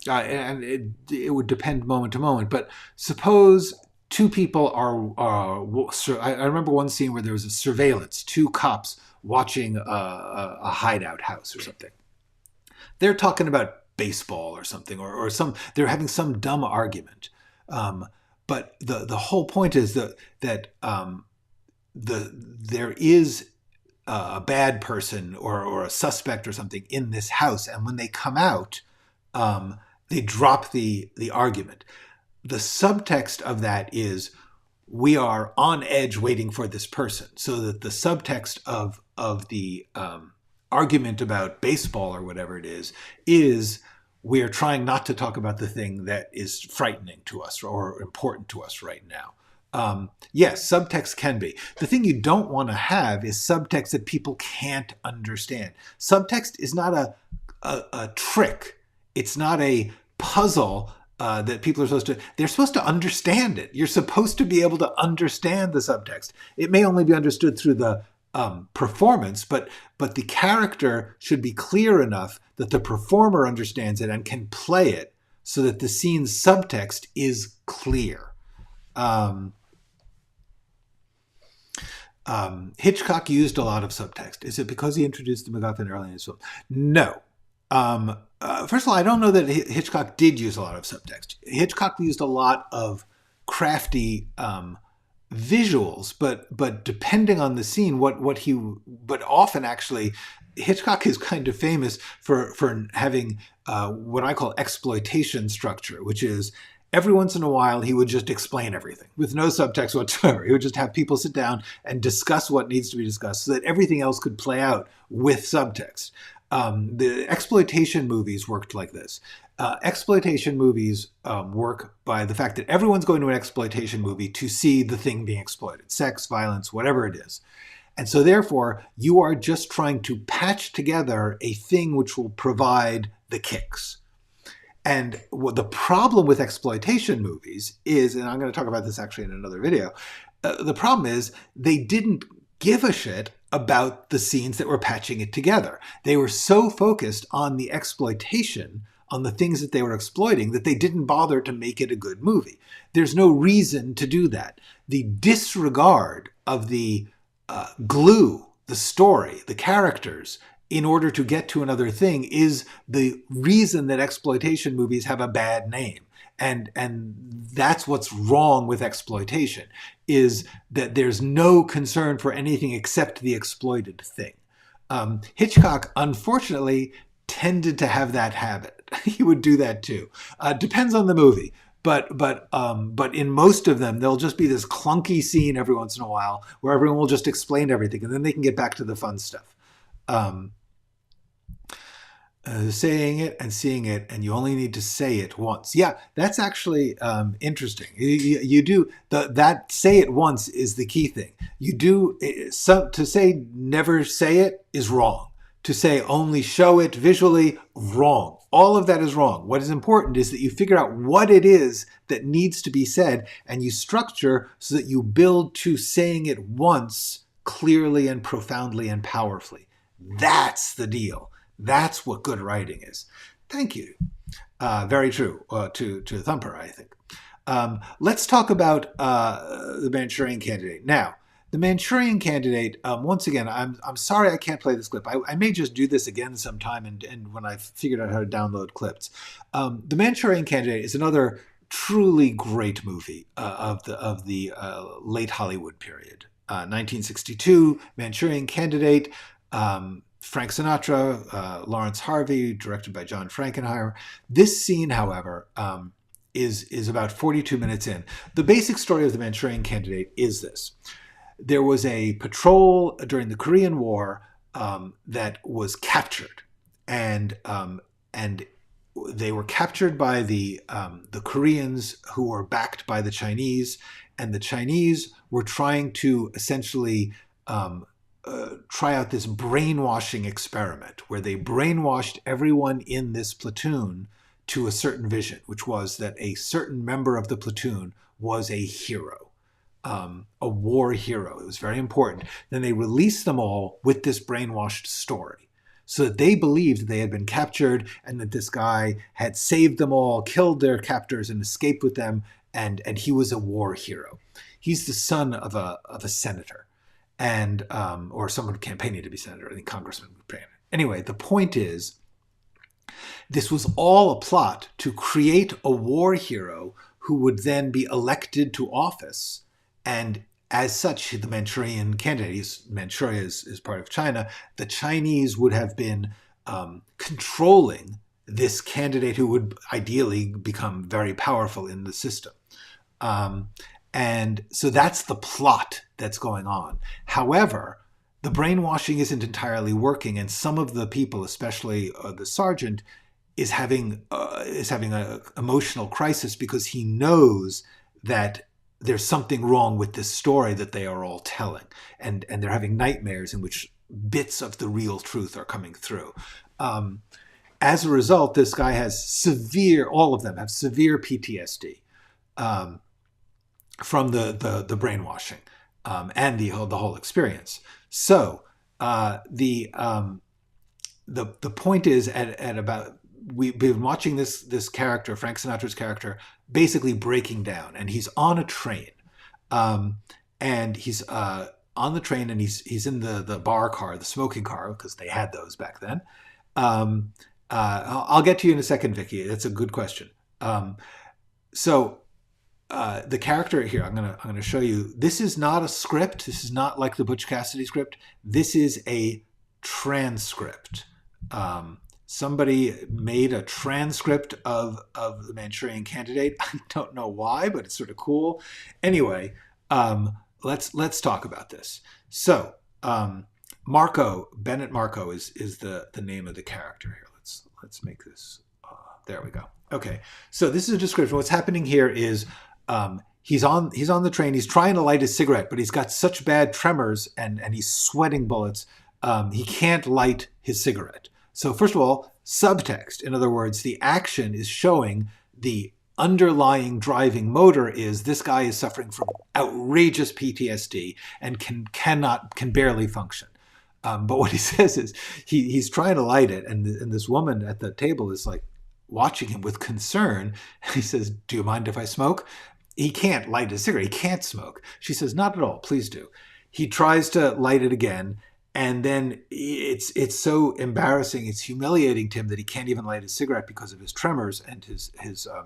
and it would depend moment to moment, but suppose two people I remember one scene where there was a surveillance, two cops watching a hideout house or something. They're talking about baseball or something, or they're having some dumb argument. But the whole point is that there is a bad person or a suspect or something in this house, and when they come out, they drop the argument. The subtext of that is we are on edge waiting for this person, so that the subtext of the argument about baseball or whatever it is we are trying not to talk about the thing that is frightening to us or important to us right now. Yes, subtext can be. The thing you don't want to have is subtext that people can't understand. Subtext is not a trick. It's not a puzzle that people are they're supposed to understand it. You're supposed to be able to understand the subtext. It may only be understood through the performance, but the character should be clear enough that the performer understands it and can play it so that the scene's subtext is clear. Hitchcock used a lot of subtext. Is it because he introduced the MacGuffin early in his film? No. First of all, I don't know that Hitchcock did use a lot of subtext. Hitchcock used a lot of crafty visuals, but depending on the scene, but often actually, Hitchcock is kind of famous for having what I call exploitation structure, which is every once in a while he would just explain everything with no subtext whatsoever. He would just have people sit down and discuss what needs to be discussed so that everything else could play out with subtext. The exploitation movies worked like this. Exploitation movies work by the fact that everyone's going to an exploitation movie to see the thing being exploited, sex, violence, whatever it is. And so therefore, you are just trying to patch together a thing which will provide the kicks. And what the problem with exploitation movies is, and I'm going to talk about this actually in another video, the problem is they didn't give a shit about the scenes that were patching it together. They were so focused on the exploitation, on the things that they were exploiting, that they didn't bother to make it a good movie. There's no reason to do that. The disregard of the glue, the story, the characters, in order to get to another thing is the reason that exploitation movies have a bad name. And that's what's wrong with exploitation, is that there's no concern for anything except the exploited thing. Hitchcock, unfortunately, tended to have that habit. He would do that too. Depends on the movie. But in most of them, there'll just be this clunky scene every once in a while where everyone will just explain everything, and then they can get back to the fun stuff. Saying it and seeing it, and you only need to say it once. Yeah, that's actually interesting. You do that. Say it once is the key thing. You do to say never say it is wrong. To say only show it visually, wrong. All of that is wrong. What is important is that you figure out what it is that needs to be said, and you structure so that you build to saying it once clearly and profoundly and powerfully. That's the deal. That's what good writing is. Thank you. Very true to Thumper, I think. Let's talk about the Manchurian Candidate. Now, the Manchurian Candidate, once again, I'm sorry I can't play this clip. I may just do this again sometime and when I've figured out how to download clips. The Manchurian Candidate is another truly great movie of the late Hollywood period. 1962, Manchurian Candidate, Frank Sinatra, Lawrence Harvey, directed by John Frankenheimer. This scene, however, is about 42 minutes in. The basic story of the Manchurian Candidate is this. There was a patrol during the Korean War that was captured, and they were captured by the Koreans, who were backed by the Chinese, and the Chinese were trying to essentially try out this brainwashing experiment where they brainwashed everyone in this platoon to a certain vision, which was that a certain member of the platoon was a hero, a war hero. It was very important. Then they released them all with this brainwashed story, so that they believed they had been captured and that this guy had saved them all, killed their captors, and escaped with them, and he was a war hero. He's the son of a senator, and or someone campaigning to be senator. I think congressman. Anyway, the point is, this was all a plot to create a war hero who would then be elected to office. And as such, the Manchurian candidate, Manchuria is part of China, the Chinese would have been controlling this candidate who would ideally become very powerful in the system. And so that's the plot that's going on. However, the brainwashing isn't entirely working, and some of the people, especially the sergeant, is having an emotional crisis because he knows that there's something wrong with this story that they are all telling, and they're having nightmares in which bits of the real truth are coming through. As a result, this guy has all of them have severe PTSD from the brainwashing and the whole experience. So the point is at about, we've been watching this character, Frank Sinatra's character, basically breaking down, and he's on a train, and he's on the train, and he's in the bar car, the smoking car, because they had those back then. I'll get to you in a second, Vicky. That's a good question. So the character here, I'm gonna show you. This is not a script. This is not like the Butch Cassidy script. This is a transcript. Somebody made a transcript of the Manchurian Candidate. I don't know why, but it's sort of cool. Anyway, let's talk about this. So Bennett Marco is the name of the character here. Let's make this. There we go. Okay, so this is a description. What's happening here is he's on the train. He's trying to light his cigarette, but he's got such bad tremors and he's sweating bullets. He can't light his cigarette. So first of all, subtext. In other words, the action is showing the underlying driving motor is this guy is suffering from outrageous PTSD and can barely function. But what he says is he's trying to light it, and this woman at the table is like watching him with concern. He says, "Do you mind if I smoke?" He can't light a cigarette. He can't smoke. She says, "Not at all. Please do." He tries to light it again. And then it's so embarrassing, it's humiliating to him that he can't even light his cigarette because of his tremors and his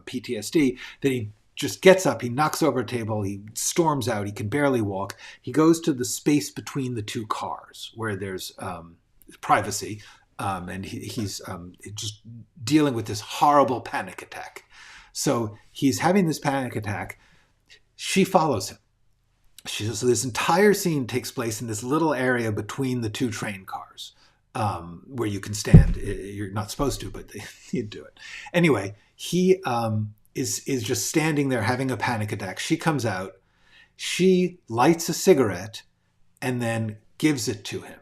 PTSD, that he just gets up, he knocks over a table, he storms out, he can barely walk. He goes to the space between the two cars where there's privacy, and he's just dealing with this horrible panic attack. So he's having this panic attack. She follows him. So this entire scene takes place in this little area between the two train cars, where you can stand. You're not supposed to, but you do it. Anyway, he is just standing there having a panic attack. She comes out. She lights a cigarette and then gives it to him.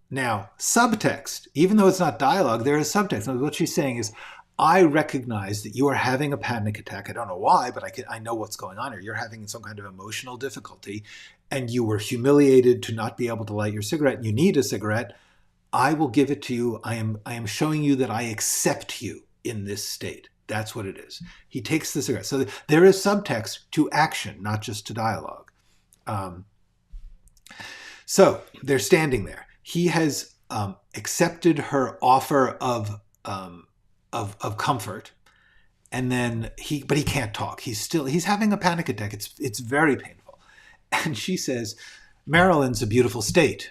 Now, subtext, even though it's not dialogue, there is subtext. Now, what she's saying is, I recognize that you are having a panic attack. I don't know why, but I know what's going on here. You're having some kind of emotional difficulty, and you were humiliated to not be able to light your cigarette. You need a cigarette. I will give it to you. I am showing you that I accept you in this state. That's what it is. He takes the cigarette. So there is subtext to action, not just to dialogue. So they're standing there. He has accepted her offer of comfort, and then but he can't talk. He's having a panic attack. It's very painful. And she says, "Maryland's a beautiful state."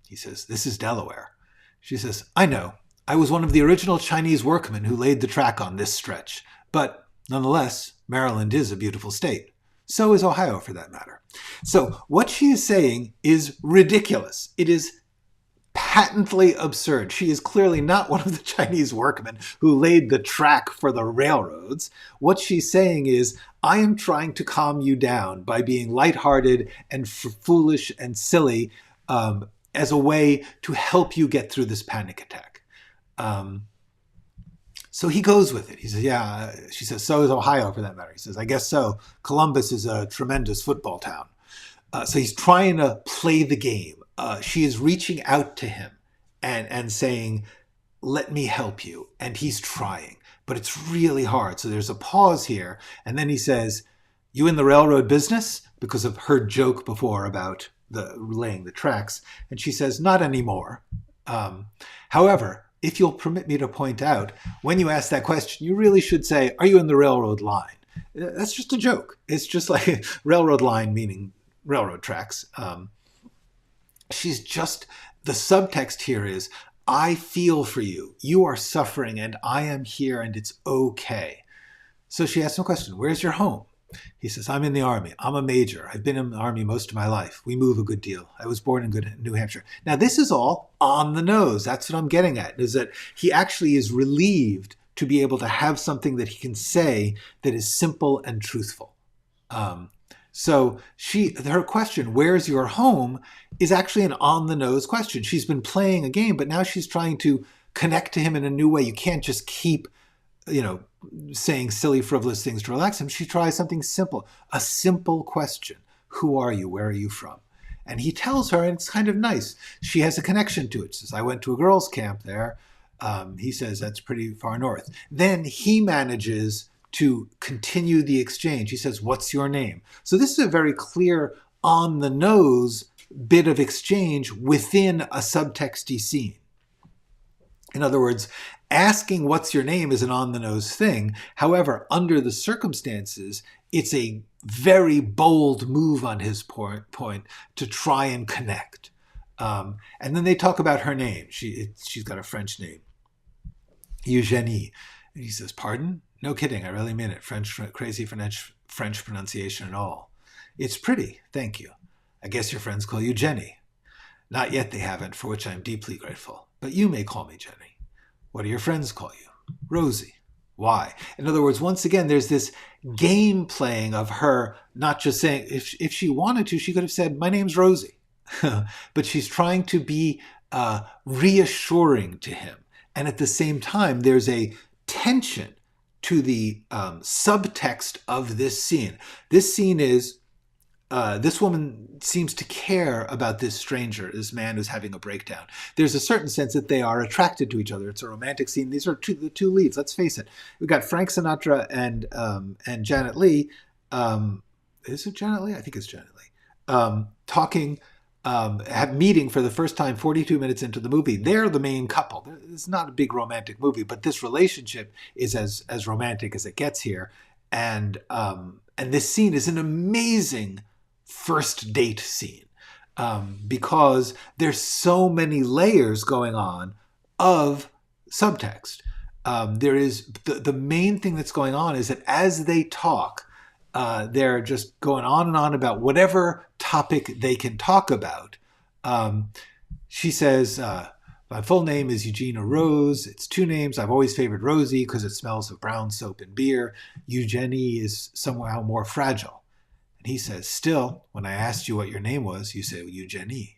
He says, "This is Delaware." She says, "I know. I was one of the original Chinese workmen who laid the track on this stretch. But nonetheless, Maryland is a beautiful state. So is Ohio, for that matter." So what she is saying is ridiculous. It is patently absurd. She is clearly not one of the Chinese workmen who laid the track for the railroads. What she's saying is, I am trying to calm you down by being lighthearted and foolish and silly as a way to help you get through this panic attack. So he goes with it. He says, yeah. She says, so is Ohio, for that matter. He says, I guess so. Columbus is a tremendous football town. So he's trying to play the game. She is reaching out to him and saying, let me help you. And he's trying, but it's really hard. So there's a pause here. And then he says, you in the railroad business? Because of her joke before about laying the tracks. And she says, not anymore. However, if you'll permit me to point out, when you ask that question, you really should say, are you in the railroad line? That's just a joke. It's just like railroad line meaning railroad tracks. She's just, the subtext here is, I feel for you. You are suffering and I am here and it's okay. So she asks him a question, where's your home? He says, I'm in the Army. I'm a major. I've been in the Army most of my life. We move a good deal. I was born in New Hampshire. Now, this is all on the nose. That's what I'm getting at, is that he actually is relieved to be able to have something that he can say that is simple and truthful. So her question, where's your home, is actually an on-the-nose question. She's been playing a game, but now she's trying to connect to him in a new way. You can't just keep, saying silly, frivolous things to relax him. She tries something simple, a simple question. Who are you? Where are you from? And he tells her, and it's kind of nice. She has a connection to it. She says, I went to a girls' camp there. He says, that's pretty far north. Then he manages to continue the exchange. He says, what's your name? So this is a very clear on-the-nose bit of exchange within a subtexty scene. In other words, asking what's your name is an on-the-nose thing. However, under the circumstances, it's a very bold move on his point to try and connect. And then they talk about her name. She's got a French name, Eugenie. And he says, pardon? No kidding, I really mean it. Crazy French pronunciation and all. It's pretty, thank you. I guess your friends call you Jenny. Not yet they haven't, for which I'm deeply grateful. But you may call me Jenny. What do your friends call you? Rosie. Why? In other words, once again, there's this game playing of her not just saying, if she wanted to, she could have said, my name's Rosie. But she's trying to be reassuring to him. And at the same time, there's a tension to the subtext of this scene. This scene is, this woman seems to care about this stranger, this man who's having a breakdown. There's a certain sense that they are attracted to each other. It's a romantic scene. These are the two leads, let's face it. We've got Frank Sinatra and Janet Leigh. Is it Janet Leigh? I think it's Janet Leigh. Talking, meeting for the first time 42 minutes into the movie. They're the main couple. It's not a big romantic movie, but this relationship is as romantic as it gets here. And this scene is an amazing first date scene because there's so many layers going on of subtext. There is the main thing that's going on is that as they talk, they're just going on and on about whatever topic they can talk about. She says, my full name is Eugenia Rose. It's two names. I've always favored Rosie because it smells of brown soap and beer. Eugenie is somehow more fragile. And he says, still, when I asked you what your name was, you said Eugenie.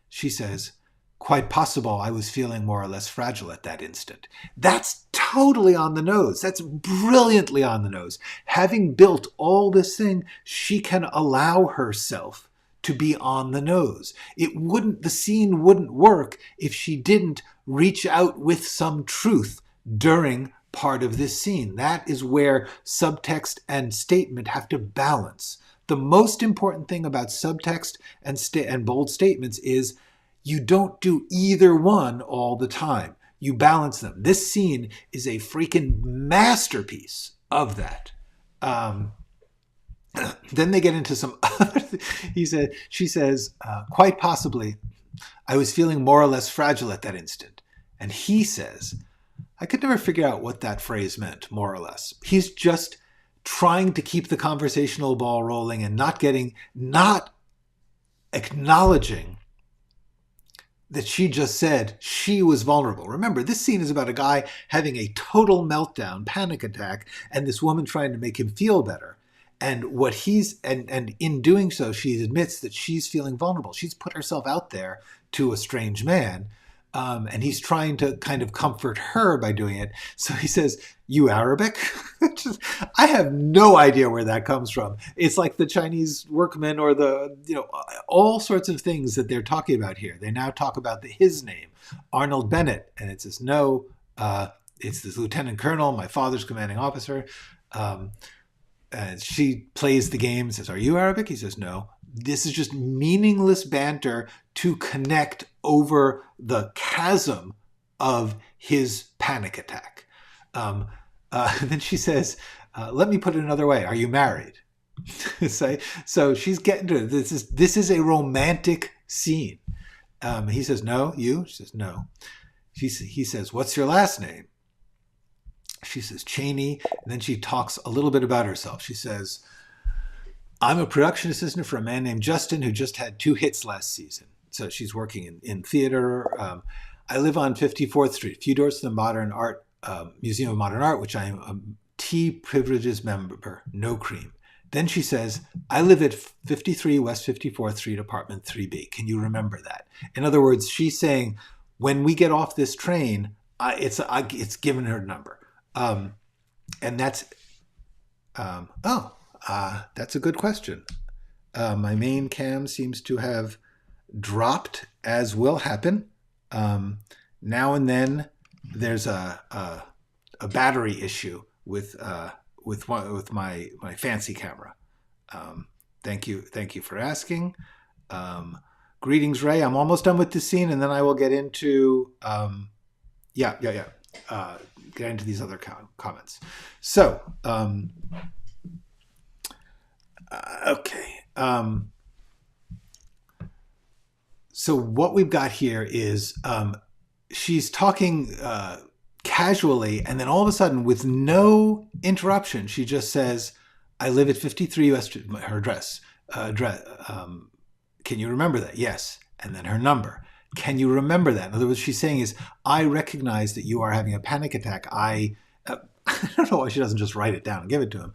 She says, quite possible I was feeling more or less fragile at that instant. That's totally on the nose. That's brilliantly on the nose. Having built all this thing, she can allow herself to be on the nose. The scene wouldn't work if she didn't reach out with some truth during part of this scene. That is where subtext and statement have to balance. The most important thing about subtext and bold statements is you don't do either one all the time. You balance them. This scene is a freaking masterpiece of that. Then they get into some other she says, quite possibly, I was feeling more or less fragile at that instant. And he says, I could never figure out what that phrase meant, more or less. He's just trying to keep the conversational ball rolling and not acknowledging that she just said she was vulnerable. Remember, this scene is about a guy having a total meltdown, panic attack, and this woman trying to make him feel better. And and in doing so, she admits that she's feeling vulnerable. She's put herself out there to a strange man. And he's trying to kind of comfort her by doing it. So he says, "You Arabic?" I have no idea where that comes from. It's like the Chinese workman or the, all sorts of things that they're talking about here. They now talk about his name, Arnold Bennett. And it says, "No, it's this lieutenant colonel, my father's commanding officer." And she plays the game and says, "Are you Arabic?" He says, "No." This is just meaningless banter to connect over the chasm of his panic attack. Then she says, "Let me put it another way. Are you married?" So she's getting to it. This is a romantic scene. He says, "No, you?" She says, "No." He says, "What's your last name?" She says, "Cheney." And then she talks a little bit about herself. She says, "I'm a production assistant for a man named Justin who just had 2 hits last season." So she's working in theater. "I live on 54th Street, a few doors to the Modern Art Museum of Modern Art, which I am a T privileges member, no cream." Then she says, "I live at 53 West 54th Street, apartment 3B. Can you remember that?" In other words, she's saying, when we get off this train, it's given her number. And that's, that's a good question. My main cam seems to have dropped, as will happen. Now and then there's a battery issue with my fancy camera. Thank you for asking. Greetings, Ray. I'm almost done with this scene, and then I will get into get into these other comments. So, okay. So what we've got here is she's talking casually, and then all of a sudden, with no interruption, she just says, "I live at 53 West," her address. Can you remember that? Yes. And then her number. Can you remember that? In other words, she's saying is, "I recognize that you are having a panic attack. I don't know why she doesn't just write it down and give it to him.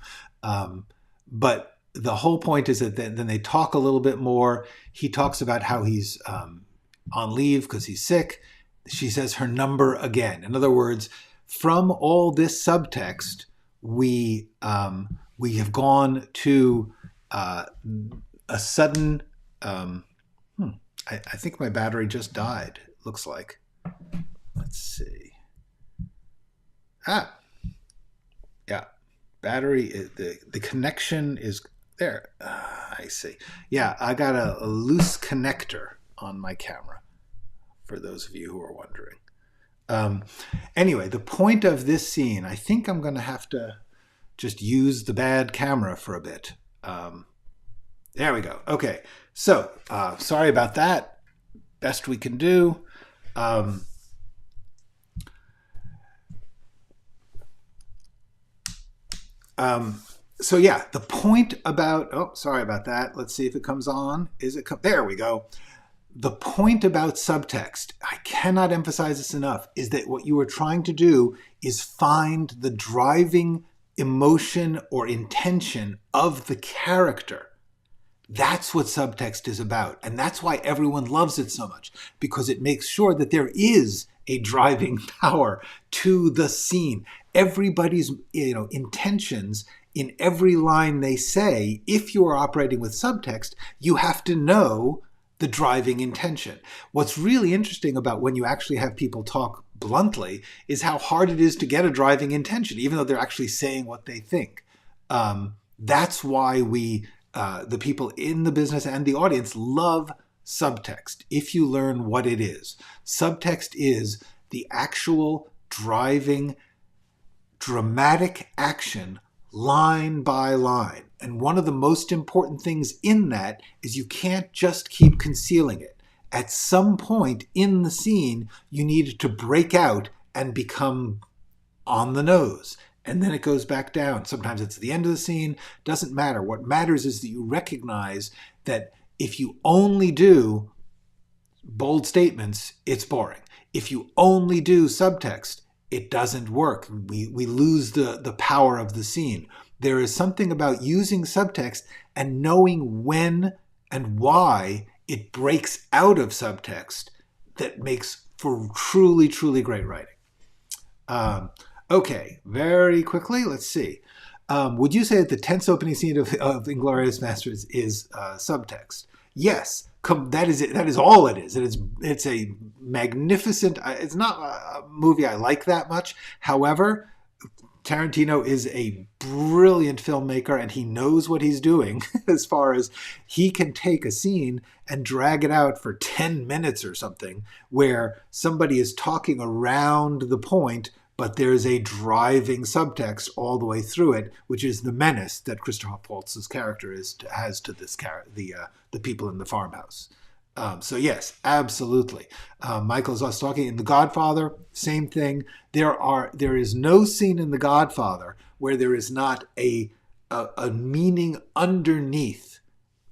But the whole point is that then they talk a little bit more. He talks about how he's on leave because he's sick. She says her number again. In other words, from all this subtext, we have gone to a sudden... I think my battery just died, looks like. Let's see. Yeah. Battery, the connection is there. I see. Yeah, I got a loose connector on my camera, for those of you who are wondering. Anyway, the point of this scene, I think I'm going to have to just use the bad camera for a bit. There we go. Okay. So, sorry about that. Best we can do. So yeah, the point about, sorry about that. Let's see if it comes on. There we go. The point about subtext, I cannot emphasize this enough, is that what you are trying to do is find the driving emotion or intention of the character. That's what subtext is about. And that's why everyone loves it so much, because it makes sure that there is a driving power to the scene. Everybody's intentions in every line they say, if you are operating with subtext, you have to know the driving intention. What's really interesting about when you actually have people talk bluntly is how hard it is to get a driving intention, even though they're actually saying what they think. That's why the people in the business and the audience love subtext, if you learn what it is. Subtext is the actual driving dramatic action line by line. And one of the most important things in that is you can't just keep concealing it. At some point in the scene, you need to break out and become on the nose. And then it goes back down. Sometimes it's the end of the scene. Doesn't matter. What matters is that you recognize that if you only do bold statements, it's boring. If you only do subtext, it doesn't work. We lose the power of the scene. There is something about using subtext and knowing when and why it breaks out of subtext that makes for truly, truly great writing. Okay, very quickly, let's see. Would you say that the tense opening scene of Inglourious Basterds is subtext? Yes, that is it. That is all it is. It's a magnificent. It's not a movie I like that much. However, Tarantino is a brilliant filmmaker, and he knows what he's doing as far as he can take a scene and drag it out for 10 minutes or something where somebody is talking around the point, but there's a driving subtext all the way through it, which is the menace that Christoph Waltz's character has to the people in the farmhouse. So yes, absolutely. Michael's us talking in The Godfather, same thing. There is no scene in The Godfather where there is not a meaning underneath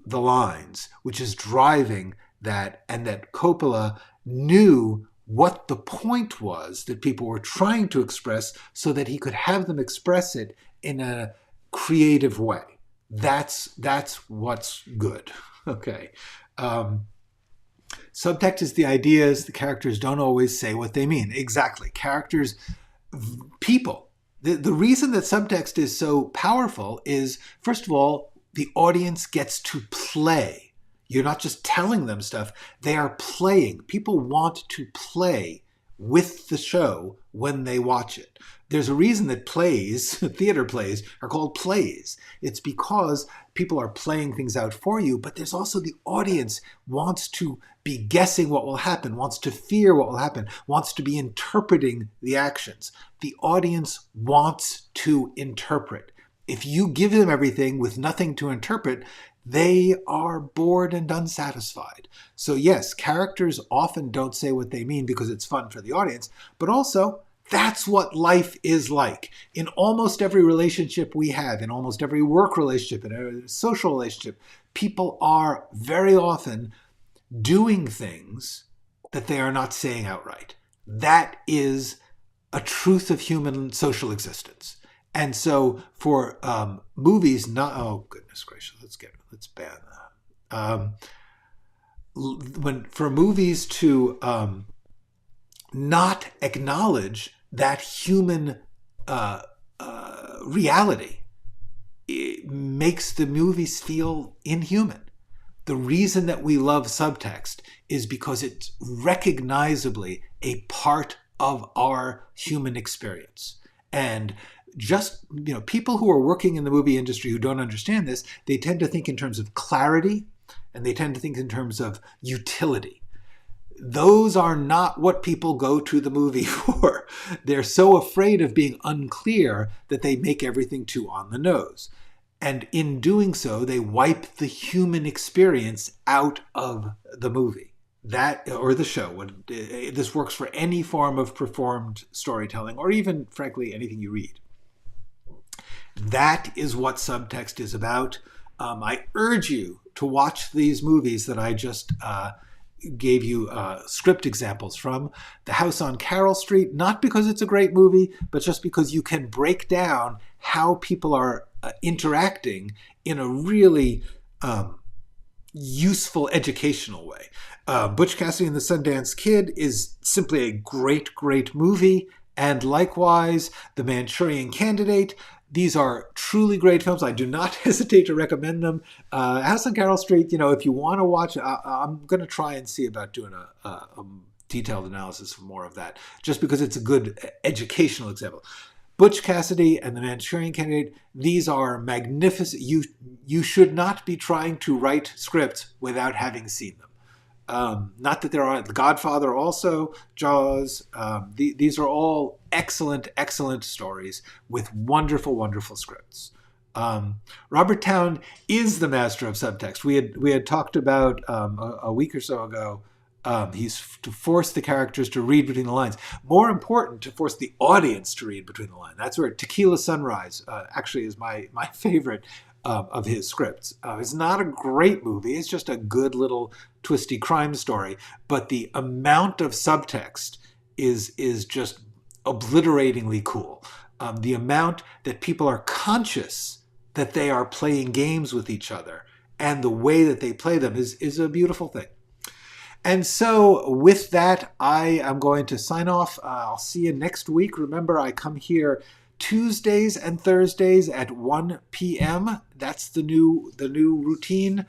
the lines, which is driving that, and that Coppola knew what the point was that people were trying to express so that he could have them express it in a creative way. That's what's good. Okay. Subtext is the ideas. The characters don't always say what they mean. Exactly. Characters, people. The reason that subtext is so powerful is, first of all, the audience gets to play. You're not just telling them stuff. They are playing. People want to play with the show when they watch it. There's a reason that plays, theater plays, are called plays. It's because people are playing things out for you, but there's also the audience wants to be guessing what will happen, wants to fear what will happen, wants to be interpreting the actions. The audience wants to interpret. If you give them everything with nothing to interpret, they are bored and unsatisfied. So yes, characters often don't say what they mean because it's fun for the audience, but also that's what life is like. In almost every relationship we have, in almost every work relationship, in a social relationship, people are very often doing things that they are not saying outright. That is a truth of human social existence. And so for movies, not, oh goodness gracious, let's ban that. For movies to not acknowledge that human reality, it makes the movies feel inhuman. The reason that we love subtext is because it's recognizably a part of our human experience. And just, people who are working in the movie industry who don't understand this, they tend to think in terms of clarity, and they tend to think in terms of utility. Those are not what people go to the movie for. They're so afraid of being unclear that they make everything too on the nose. And in doing so, they wipe the human experience out of the movie. That, or the show. This works for any form of performed storytelling, or even, frankly, anything you read. That is what subtext is about. I urge you to watch these movies that I just gave you script examples from. The House on Carroll Street, not because it's a great movie, but just because you can break down how people are interacting in a really useful educational way. Butch Cassidy and the Sundance Kid is simply a great, great movie. And likewise, The Manchurian Candidate. These are truly great films. I do not hesitate to recommend them. House on Carroll Street, if you want to watch, I'm going to try and see about doing a detailed analysis for more of that, just because it's a good educational example. Butch Cassidy and The Manchurian Candidate, these are magnificent. You should not be trying to write scripts without having seen them. Not that there aren't. The Godfather also, Jaws. These are all excellent, excellent stories with wonderful, wonderful scripts. Robert Towne is the master of subtext. We had talked about a week or so ago. He's to force the characters to read between the lines. More important, to force the audience to read between the lines. That's where Tequila Sunrise actually is my favorite of his scripts. It's not a great movie. It's just a good little twisty crime story. But the amount of subtext is just obliteratingly cool. The amount that people are conscious that they are playing games with each other and the way that they play them is a beautiful thing. And so with that, I am going to sign off. I'll see you next week. Remember, I come here Tuesdays and Thursdays at 1 p.m. That's the new routine.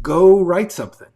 Go write something.